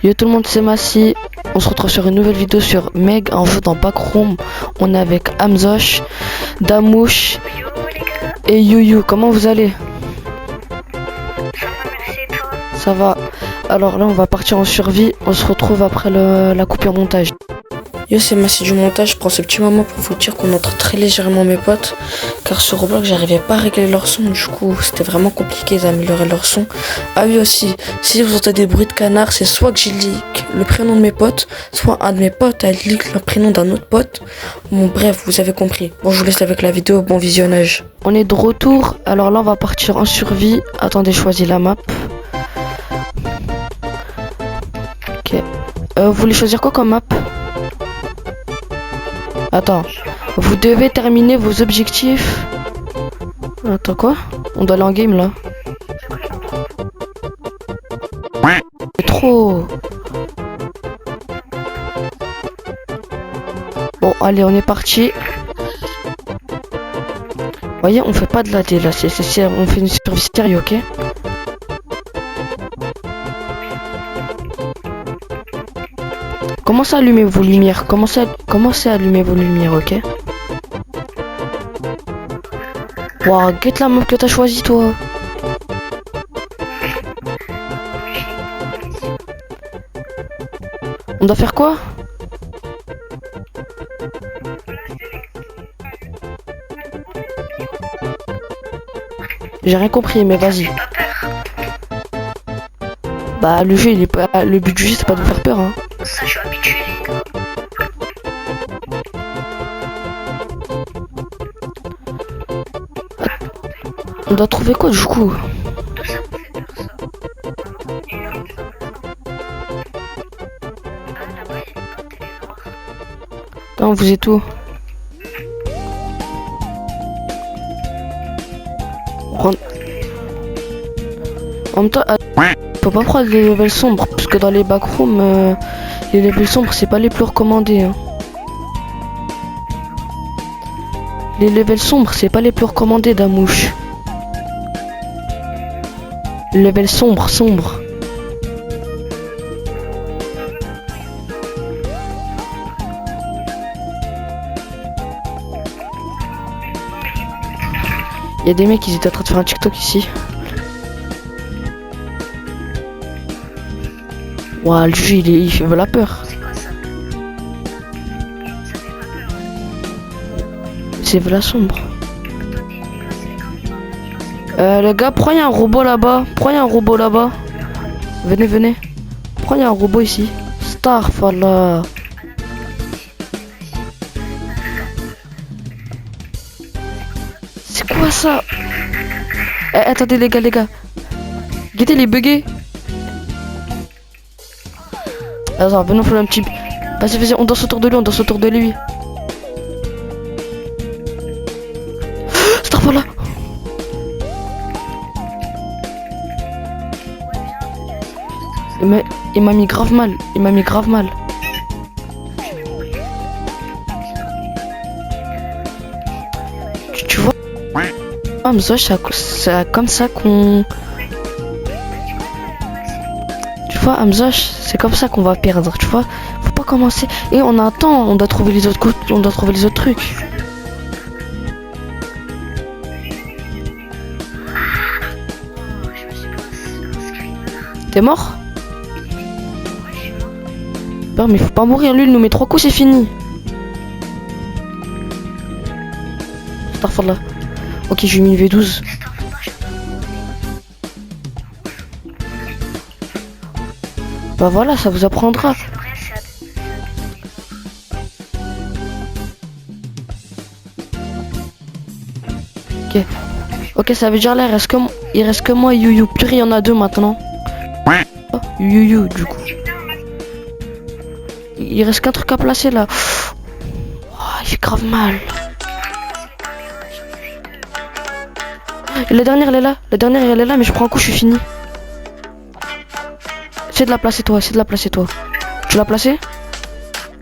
Yo tout le monde, c'est Massi. On se retrouve sur une nouvelle vidéo sur Meg, un jeu dans Backroom. On est avec Amzosh, Damouche et Youyou. Comment vous allez? Ça va. Alors là on va partir en survie. On se retrouve après la coupure montage. Yo, c'est Massi du montage. Je prends ce petit moment pour vous dire qu'on entend très légèrement mes potes, car sur Roblox j'arrivais pas à régler leur son. Du coup c'était vraiment compliqué d'améliorer leur son. Ah oui, aussi, si vous entendez des bruits de canard, c'est soit que j'ai leak le prénom de mes potes, soit un de mes potes a leak le prénom d'un autre pote. Bon bref, vous avez compris. Bon, je vous laisse avec la vidéo, bon visionnage. On est de retour. Alors là on va partir en survie. Attendez, choisis la map. Ok. Vous voulez choisir quoi comme map? Attends, vous devez terminer vos objectifs. Attends, quoi? On doit aller en game là. C'est trop. Bon, allez, on est parti. Voyez, on fait pas de la D là, on fait une survie sérieuse, ok? Commencez à allumer vos lumières, commencez à allumer vos lumières, ok? Waouh, guette la meuf que t'as choisi toi. On doit faire quoi? J'ai rien compris, mais vas-y. Bah le jeu il est pas. Le but du jeu c'est pas de vous faire peur hein. Ça je suis habitué les gars. On doit trouver quoi du coup? Tout ça me fait peur ça. Ah là-bas il y a une porte elle est noire. Non, vous êtes où? En même temps, faut pas prendre les levels sombres, parce que dans les backrooms, les levels sombres c'est pas les plus recommandés. Hein. Les levels sombres c'est pas les plus recommandés, Damouche. Level sombre. Il y a des mecs qui étaient en train de faire un TikTok ici. Ouah, le jeu il fait la peur. C'est quoi ça? Ça fait pas peur. C'est la sombre. Attendez les gars, c'est les camions. Les gars, prenez un robot là-bas. Venez. Prenez un robot ici. Starfall. C'est quoi ça? Attendez les gars. Guettez les buggés. Attends, venons faire un petit... Vas-y, on danse autour de lui, Starfall là. Mais il m'a mis grave mal. Tu vois, Amzosh, c'est comme ça qu'on... Tu vois, Amzosh, c'est comme ça qu'on va perdre, tu vois. Faut pas commencer. Et on a un temps, on doit trouver les autres trucs. T'es mort? Non mais faut pas mourir, lui il nous met 3 coups, c'est fini. Starfall là. Ok, j'ai mis une V12. Bah voilà, ça vous apprendra. Ok, ça veut dire là, il reste que moi et Youyou. Purée, il y en a deux maintenant. Oh, Youyou du coup. Il reste qu'un truc à placer là. Oh, il fait grave mal. Et la dernière elle est là, mais je prends un coup, je suis fini. Essaye de la placer toi. Tu l'as placé?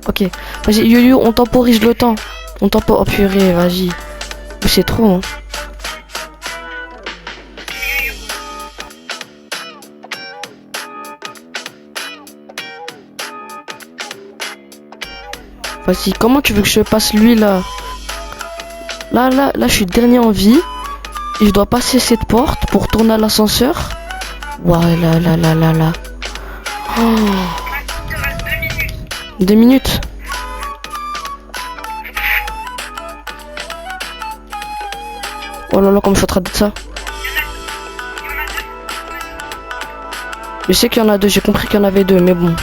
Ok. Vas-y, Youyou, on temporise le temps. Oh purée, vas-y. C'est trop hein. Vas-y, comment tu veux que je passe lui là? Là, je suis dernier en vie. Et je dois passer cette porte pour tourner à l'ascenseur. Ouais, là. Oh. Il te reste 2 minutes. 2 minutes. Oh là là, comme je suis en train de dire ça. Je sais qu'il y en a deux, j'ai compris qu'il y en avait deux, mais bon.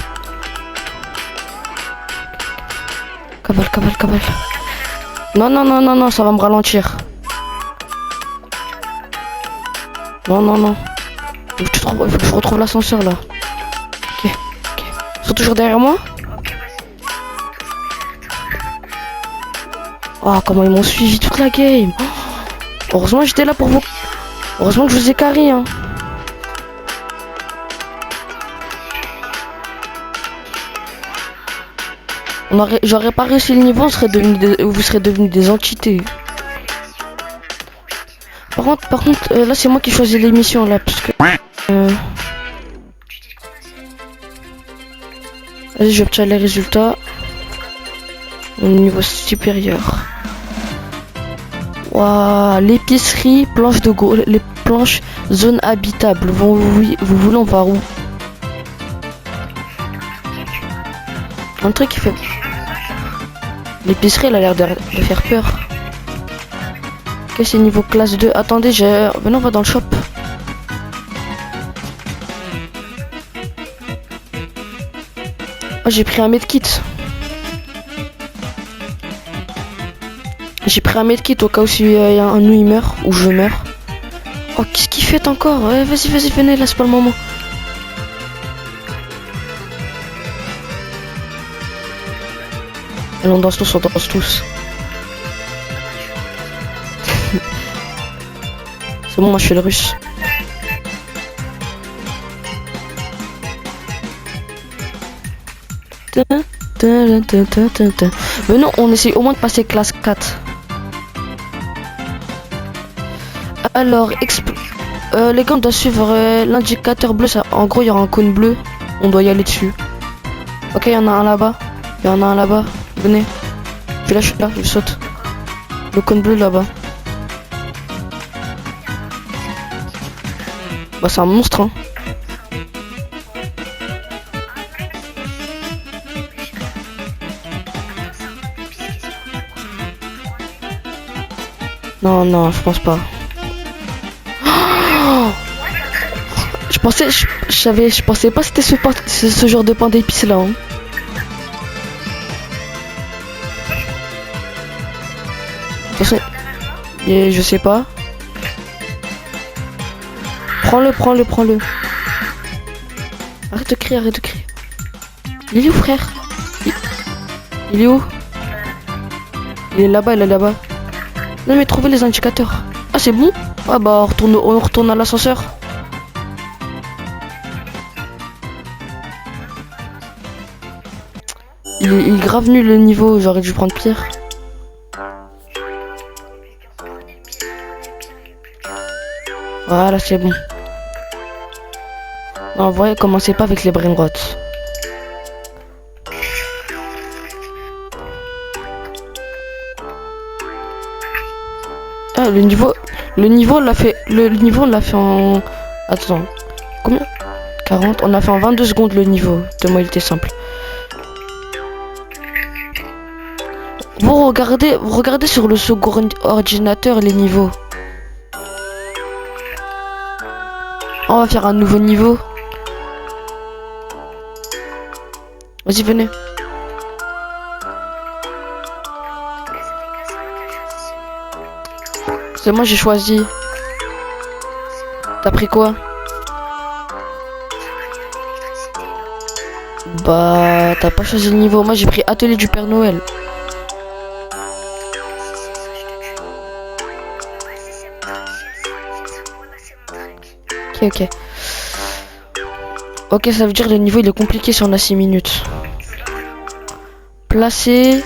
Cavale. Non, ça va me ralentir. Non. Il faut que je retrouve l'ascenseur là. Ok. Ils sont toujours derrière moi? Oh, comment ils m'ont suivi toute la game. Oh, heureusement j'étais là pour vous. Heureusement que je vous ai carré, hein. J'aurais pas réussi le niveau, vous serez devenus des entités. Par contre, là c'est moi qui choisis l'émission là, parce que... Vas-y, je obtiens les résultats. Au niveau supérieur. Waouh, l'épicerie, planche de go, les planches, zone habitable. Vous voulez, on va où? Un truc qui fait... L'épicerie, elle a l'air de faire peur. Ok, c'est niveau classe 2. Attendez, venez, on va dans le shop. Oh, j'ai pris un medkit. J'ai pris un medkit au cas où s'il y a un nous il meurt ou je meurs. Oh, qu'est-ce qu'il fait encore? Vas-y, venez, là c'est pas le moment. Allez, on danse tous. C'est bon, moi je suis le russe. Mais non, on essaye au moins de passer classe 4. Alors, les gars, on doit suivre l'indicateur bleu. Ça, en gros, il y aura un cône bleu. On doit y aller dessus. Ok, il y en a un là-bas. Venez. Je suis là, je saute. Le cône bleu là-bas. Bah, c'est un monstre, hein. Non, je pense pas. Oh, je pensais pas que c'était ce genre de pain d'épices là. Hein. De toute façon, je sais pas. Prends-le. Arrête de crier. Il est où, frère? Il est où? Il est là-bas. Non mais trouvez les indicateurs. Ah c'est bon? Ah bah on retourne à l'ascenseur. Il est grave nul le niveau, j'aurais dû prendre pire. Voilà, c'est bon. Non, voyez, commencez pas avec les brain rots. Ah, le niveau on l'a fait en... Attends. Combien? 40. On a fait en 22 secondes le niveau. Tellement il était simple. Vous regardez sur le second ordinateur les niveaux. On va faire un nouveau niveau. Vas-y, venez. C'est moi, j'ai choisi. T'as pris quoi? Bah, t'as pas choisi le niveau. Moi, j'ai pris atelier du Père Noël. Ok. Ok, ça veut dire que le niveau il est compliqué si on a 6 minutes. Placer.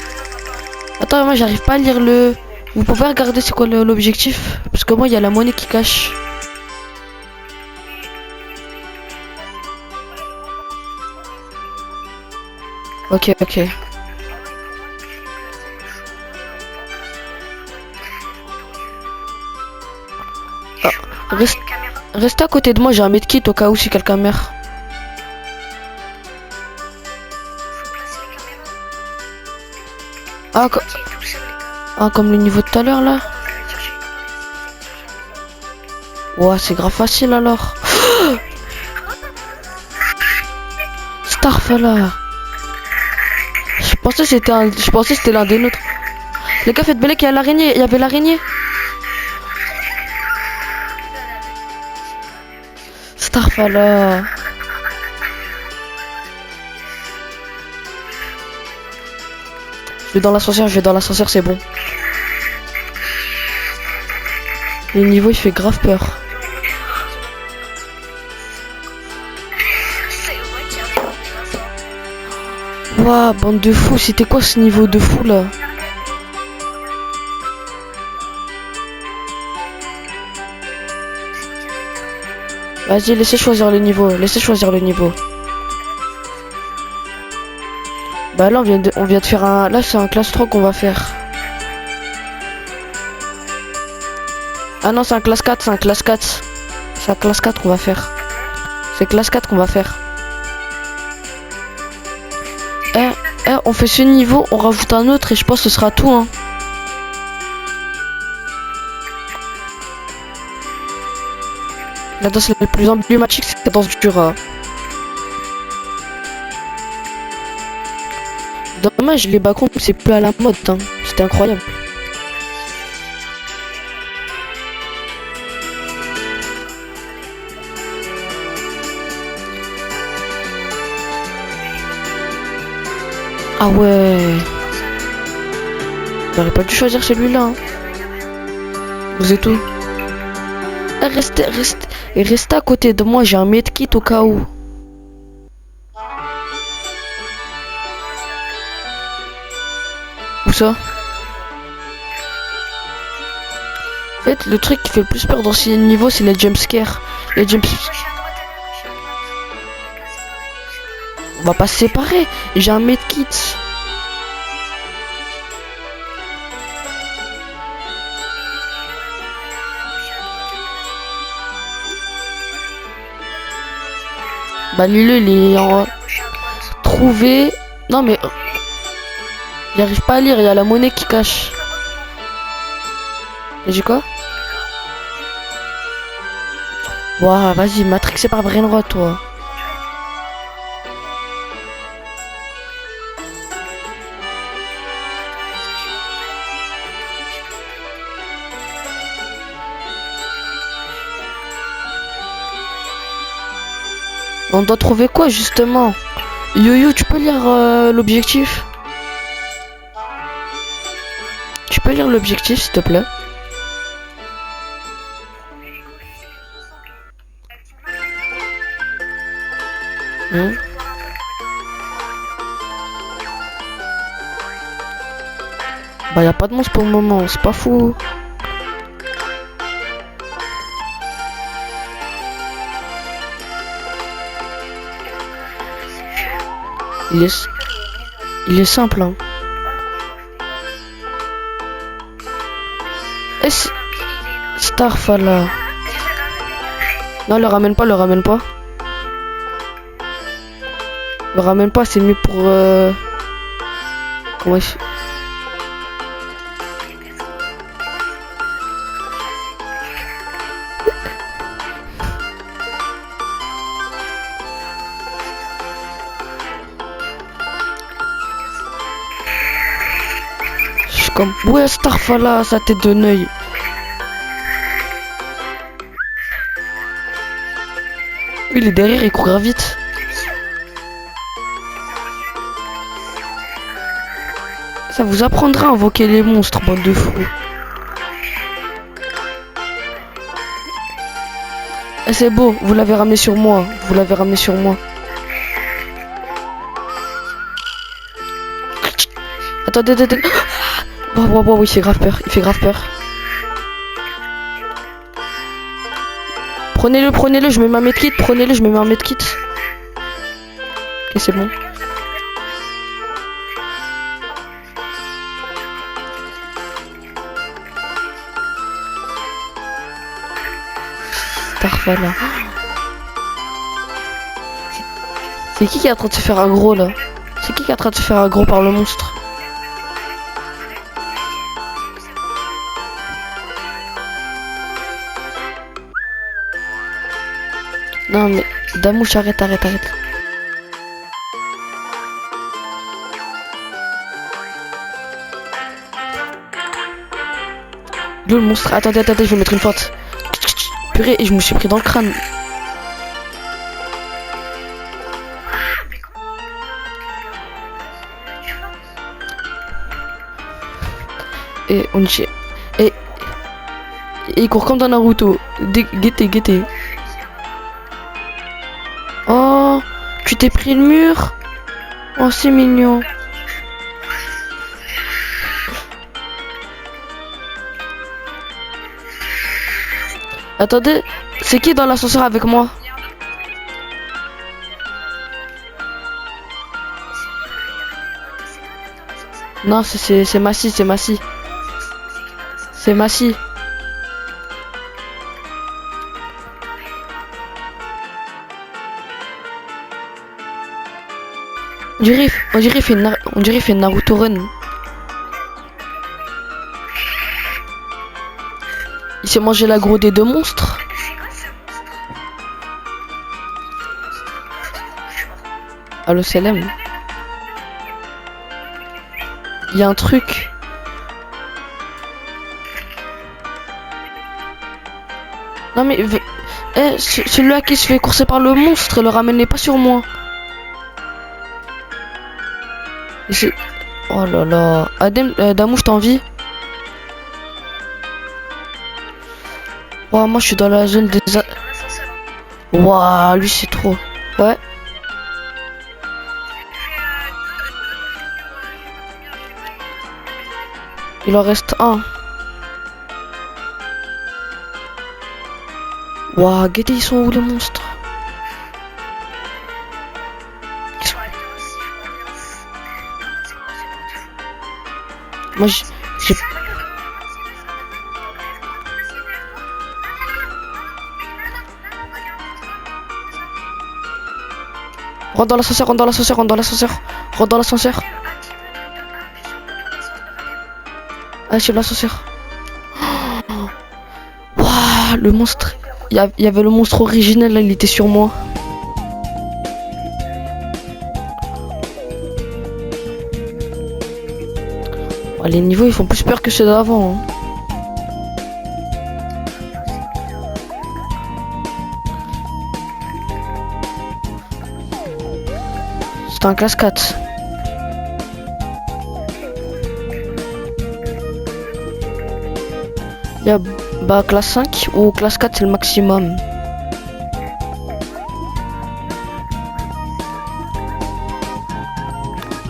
Attends, moi j'arrive pas à lire le... Vous pouvez regarder c'est quoi l'objectif? Parce que moi il y a la monnaie qui cache. Ok. Reste, les caméras. reste à côté de moi, j'ai un medkit au cas où si quelqu'un meurt. Faut placer les caméras. Ah, Moi qui est tout seul, les gars. ah, comme le niveau de tout à l'heure là. Vous allez chercher une police. Ouais, c'est grave facile alors. Starfala. Je pensais que c'était l'un des nôtres. Les gars, faites belé qu'il y a l'araignée. Il y avait l'araignée. Starfala. Je vais dans l'ascenseur, c'est bon. Le niveau il fait grave peur. C'est vrai qu'il y a des caméras. Waouh, bande de fous, c'était quoi ce niveau de fou là? Vas-y, laissez choisir le niveau, laissez choisir le niveau. Bah là on vient de faire un... Là c'est un classe 3 qu'on va faire. Ah non, c'est un classe 4, c'est un classe 4. C'est un classe 4 qu'on va faire. C'est classe 4 qu'on va faire. On fait ce niveau, on rajoute un autre et je pense que ce sera tout hein. La danse la plus emblématique, c'est la danse du rat. Dommage, les bacons, c'est plus à la mode, hein. C'était incroyable. Ah ouais. J'aurais pas dû choisir celui-là. Hein. Vous êtes où? Restez à côté de moi, j'ai un medkit au cas où. Où ça? En fait, le truc qui fait le plus peur dans ces niveaux, c'est les jumpscares. Les jumpscares. On va pas se séparer. J'ai un medkit. Bah Lilo il est en... Trouvé. Non mais... Il arrive pas à lire, il y a la monnaie qui cache. Et j'ai quoi? Waouh, vas-y, matrixé par Brainrot, toi. On doit trouver quoi justement? Yo-yo, tu peux lire l'objectif? Tu peux lire l'objectif s'il te plaît? Bah y a pas de monstre pour le moment, c'est pas fou. Il est simple hein. Starfala. Non, le ramène pas, le ramène pas. Le ramène pas, c'est mieux pour... Ouais. Je suis comme... Ouais, Starfala, sa tête de neuil. Il est derrière, il court grave vite. Ça vous apprendra à invoquer les monstres, bande de fous. Et c'est beau, vous l'avez ramené sur moi. Vous l'avez ramené sur moi. Attendez. Oui, il fait grave peur. Il fait grave peur. Prenez-le, je mets ma medkit. Prenez-le, je mets ma medkit. Ok, c'est bon. Tarfala. C'est qui est en train de se faire aggro là? C'est qui est en train de se faire aggro par le monstre? Non mais Damouche, arrête. Le monstre, attendez, je vais mettre une feinte. Purée, et je me suis pris dans le crâne. Et on y... Et il court comme dans Naruto. Guettez. Oh, tu t'es pris le mur. Oh, c'est mignon. Attendez, c'est qui dans l'ascenseur avec moi? Non, c'est Massy. C'est Massy. On dirait il fait une Naruto Run. Il s'est mangé l'aggro des deux monstres. Allo Selem. Il y a un truc. Non mais celui-là qui se fait courser par le monstre, le ramenez pas sur moi. Oh là là. Adem, Damouche, t'as envie? Oh, moi je suis dans la zone des... Waouh, lui c'est trop. Ouais. Il en reste un. Waouh, guettez, ils sont où les monstres? Moi j'ai... Rentre dans l'ascenseur. Ah, c'est l'ascenseur. Waouh, le monstre. Il y avait le monstre originel là, il était sur moi. Oh, les niveaux ils font plus peur que ceux d'avant. Hein. C'est un classe 4. Il y a bah classe 5 ou classe 4 c'est le maximum.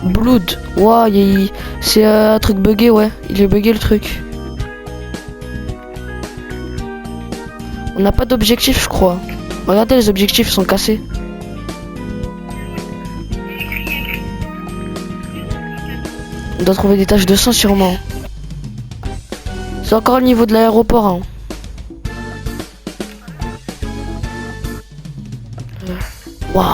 Blood, wow, c'est un truc bugué, ouais. Il est bugué le truc. On n'a pas d'objectif, je crois. Regardez, les objectifs sont cassés. On doit trouver des taches de sang sûrement. C'est encore au niveau de l'aéroport. Hein. Waouh.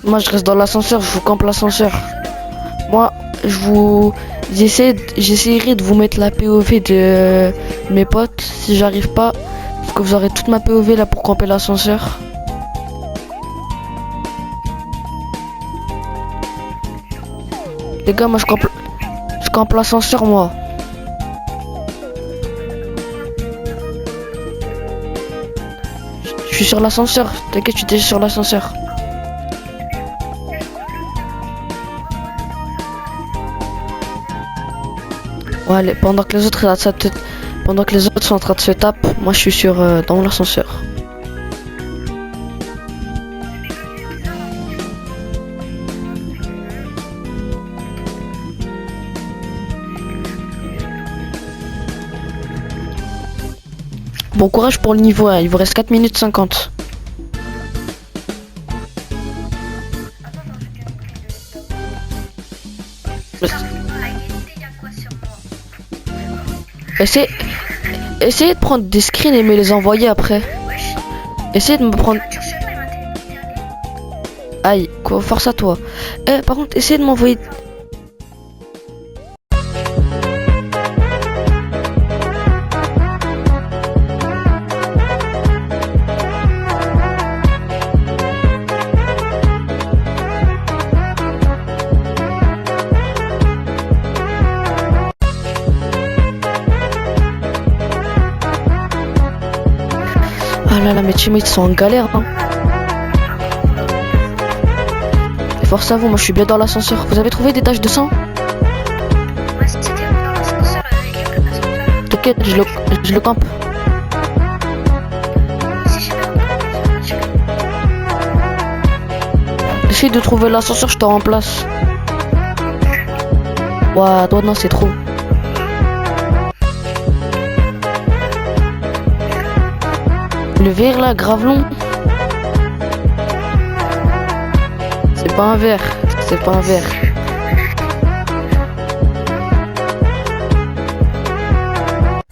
Moi je reste dans l'ascenseur, je vous campe l'ascenseur. Moi j'essaierai de vous mettre la POV de mes potes si j'arrive pas. Parce que vous aurez toute ma POV là pour camper l'ascenseur. Les gars, moi je campe l'ascenseur moi. Je suis sur l'ascenseur, t'inquiète, je suis déjà sur l'ascenseur. Ouais, allez, pendant que les autres sont en train de se taper, moi je suis sur dans l'ascenseur. Bon courage pour le niveau 1, il vous reste 4 minutes 50. Essaye, essayez de prendre des screens et me les envoyer après. Wesh. Essayez de me prendre... Tu reçois pas, il m'a téléphoné. Aïe, quoi, force à toi. Par contre, essayez de m'envoyer... Ah là là, mes teammates sont en galère, hein. Et force à vous, moi je suis bien dans l'ascenseur. Vous avez trouvé des taches de sang? Ouais, c'était dans l'ascenseur avec l'ascenseur. T'inquiète, je le campe. Si j'ai pas compris, Essaye de trouver l'ascenseur, je te remplace. Ouah, toi non, c'est trop. Le verre là, grave long. C'est pas un verre, c'est pas un verre.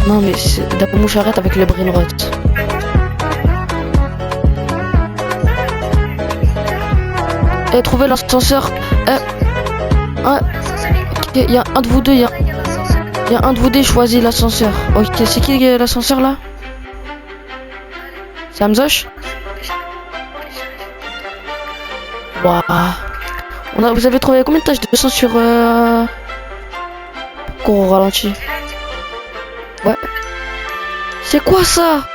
Non mais c'est Damouche, arrête avec les brain rot. Trouvez l'ascenseur. Il y a un de vous deux, il y a un de vous deux, choisis l'ascenseur. Ok, c'est qui l'ascenseur là? C'est Amzosh? Waouh. Vous avez trouvé combien de taches de sang sur Cours au ralenti. Ouais. C'est quoi ça?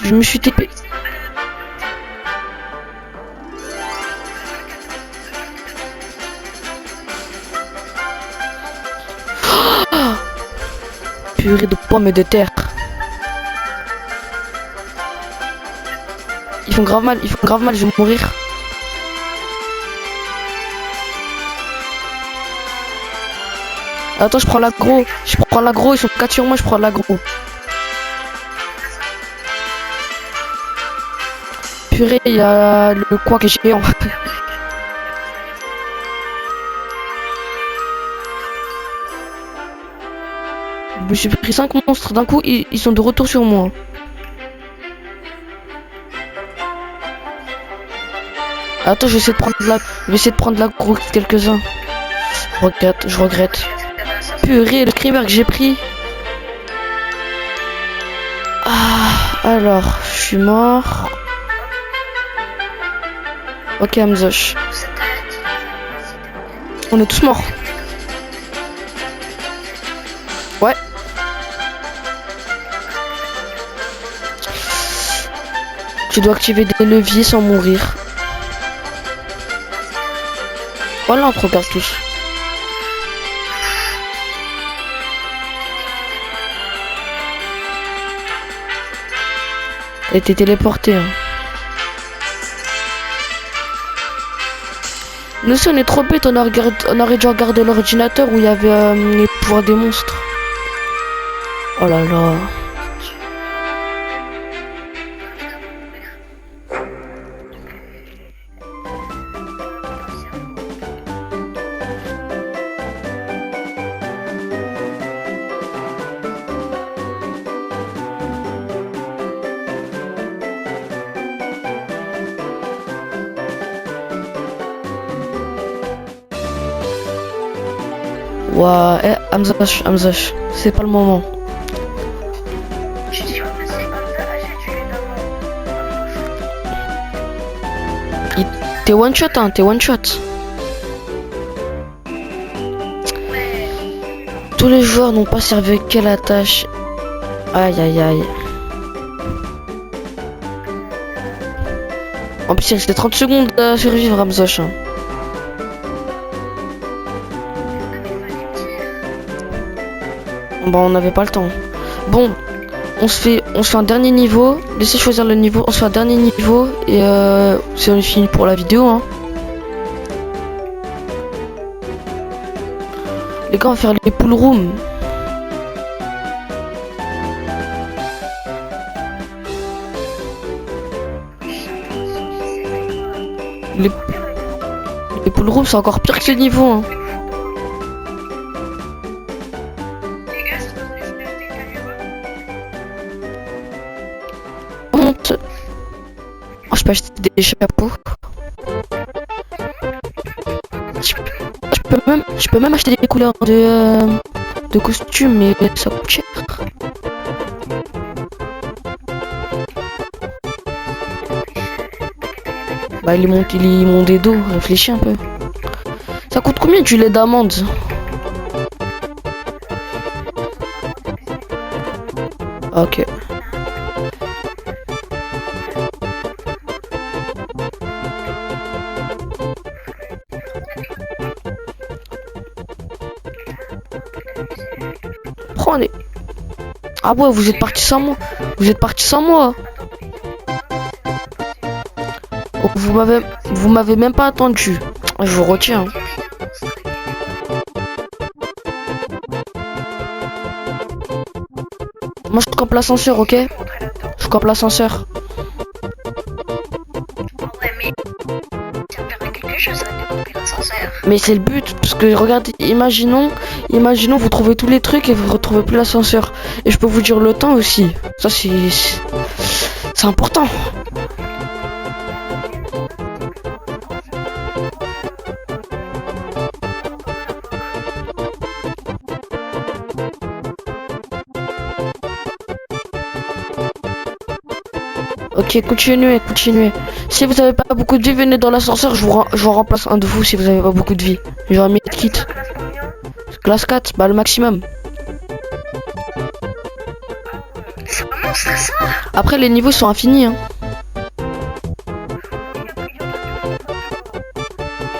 Je me suis TP. Purée de pommes de terre. Ils font grave mal, je vais mourir. Attends, je prends l'aggro, ils sont 4 sur moi, je prends l'aggro. Purée, il y a le quoi que géant. Je me suis pris 5 monstres d'un coup, ils sont de retour sur moi. Attends, je vais essayer de prendre l'aggro quelques-uns. Je regrette. Purée, le screamer que j'ai pris. Ah, alors, je suis mort. Ok, Amzosh. On est tous morts. Ouais. Tu dois activer des leviers sans mourir. Voilà, on te regarde tous. T'as été téléporté. Hein. Nous aussi on est trop bêtes, on aurait dû regarder l'ordinateur où il y avait les pouvoirs des monstres. Oh là là. Ouah, Amzosh, c'est pas le moment. Je suis repassé j'ai tué d'abord. T'es one shot, hein, t'es one shot. Tous les joueurs n'ont pas servi qu'à la tâche. Aïe aïe aïe. En plus il restait 30 secondes à survivre, Amzosh. Hein. Bon, on n'avait pas le temps. Bon, on se fait un dernier niveau. Laissez choisir le niveau. On se fait un dernier niveau et c'est on est fini pour la vidéo. Hein. Les gars, on va faire les pool rooms. Les pool rooms, c'est encore pire que ce niveau. Hein. monte. Oh, je peux acheter des chapeaux. Je peux même acheter des couleurs de costumes, mais ça coûte cher. Bah, il est monté dos, réfléchis un peu. Ça coûte combien du lait d'amande? Ok. Prenez. Ah ouais, vous êtes parti sans moi. Vous êtes parti sans moi. Oh, vous m'avez même pas attendu. Je vous retiens. Moi je campe l'ascenseur, ok? Je campe l'ascenseur. Ouais, mais ça me permet quelque chose de couper l'ascenseur. Mais c'est le but, parce que regardez, imaginons vous trouvez tous les trucs et vous retrouvez plus l'ascenseur. Et je peux vous dire le temps aussi. Ça c'est important. Ok, continuez. Si vous avez pas beaucoup de vie, venez dans l'ascenseur, je vous remplace un de vous si vous avez pas beaucoup de vie. J'aurai mis de kit. Classe 4, bah le maximum. C'est un monstre ça. Après les niveaux sont infinis, hein.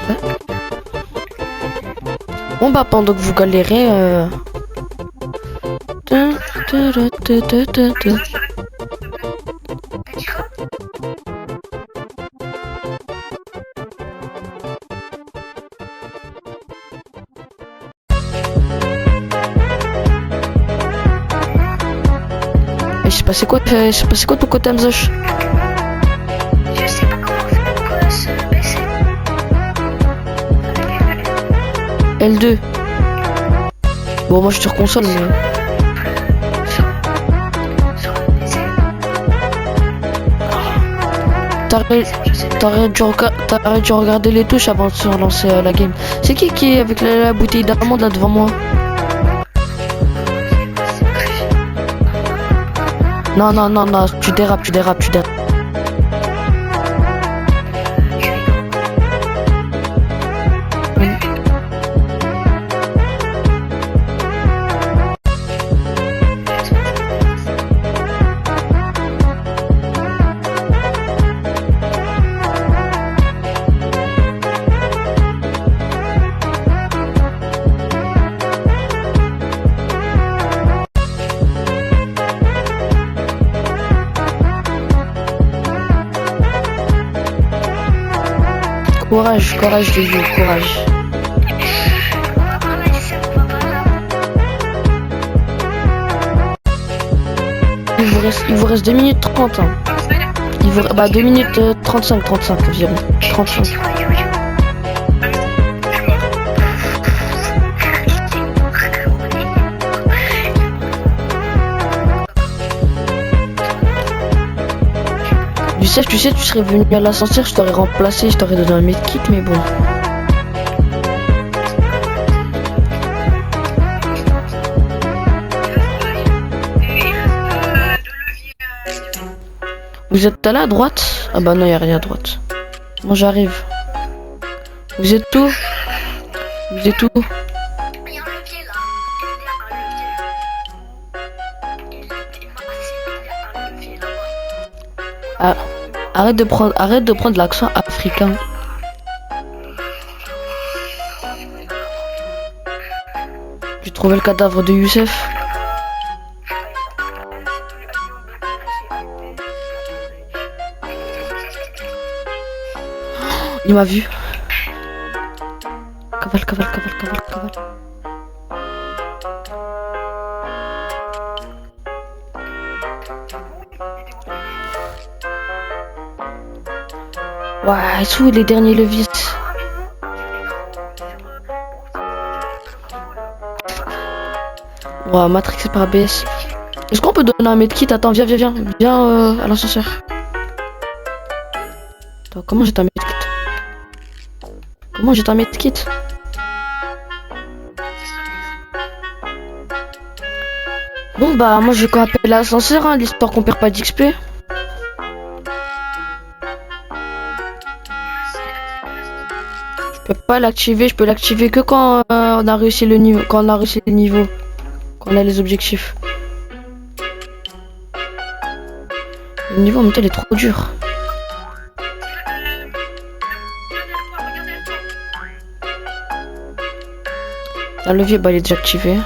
Ouais. Bon bah pendant que vous galérez c'est passé quoi ton côté Amzosh? Je sais pas comment faire pour se baisser. L2. Bon moi je te reconsole mais... T'aurais dû regarder les touches avant de se relancer la game. C'est qui est avec la bouteille d'amande là devant moi? Non, tu dérapes. Courage les vieux, courage. On va par là, Youssef, on va par là. Il vous reste 2 minutes 30 hein. Bah 2 minutes 35 environ. 35. Tu sais, tu serais venu à l'ascenseur, je t'aurais remplacé, je t'aurais donné un medkit, mais bon. Vous êtes allé à droite? Ah bah non, y a rien à droite. Moi j'arrive. Vous êtes où? Il y a un levier là. Ah, arrête de prendre l'accent africain. J'ai trouvé le cadavre de Youssef. Il m'a vu. Cavale. Ouais, et sous les derniers leviers. Ouais, matrixé par ABS. Est-ce qu'on peut donner un medkit? Attends, viens à l'ascenseur. Attends, comment j'ai ta medkit? Comment j'ai ta medkit? Bon bah moi je vais quand même appeler l'ascenseur, hein, l'histoire qu'on perd pas d'XP. Je peux pas l'activer, je peux l'activer que quand on a réussi le niveau, quand on a les objectifs. Le niveau en même temps il est trop dur. Un levier, bah il est déjà activé.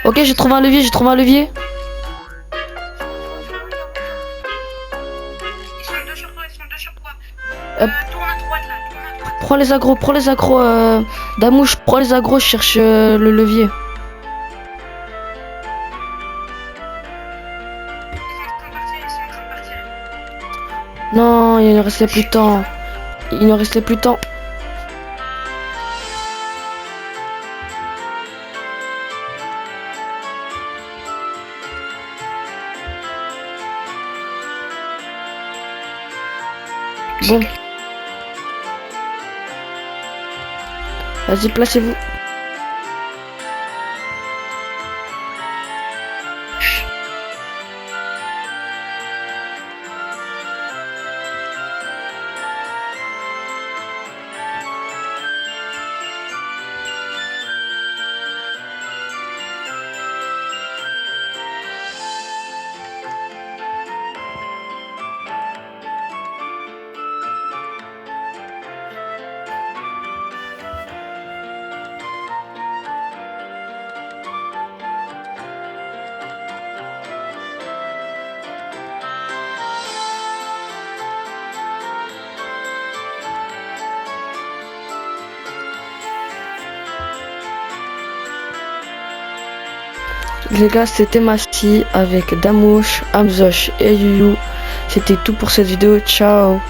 Ok, j'ai trouvé un levier, Ils sont deux sur toi, tourne à droite là, Prends les agros, Damouche, prends les agros, je cherche le levier. Ils sont en train de partir. Non, il ne restait plus de temps. Il ne restait plus de temps. Bon. Vas-y, placez-vous. Les gars, c'était Masti avec Damouche, Amzosh et Yuyu. C'était tout pour cette vidéo. Ciao.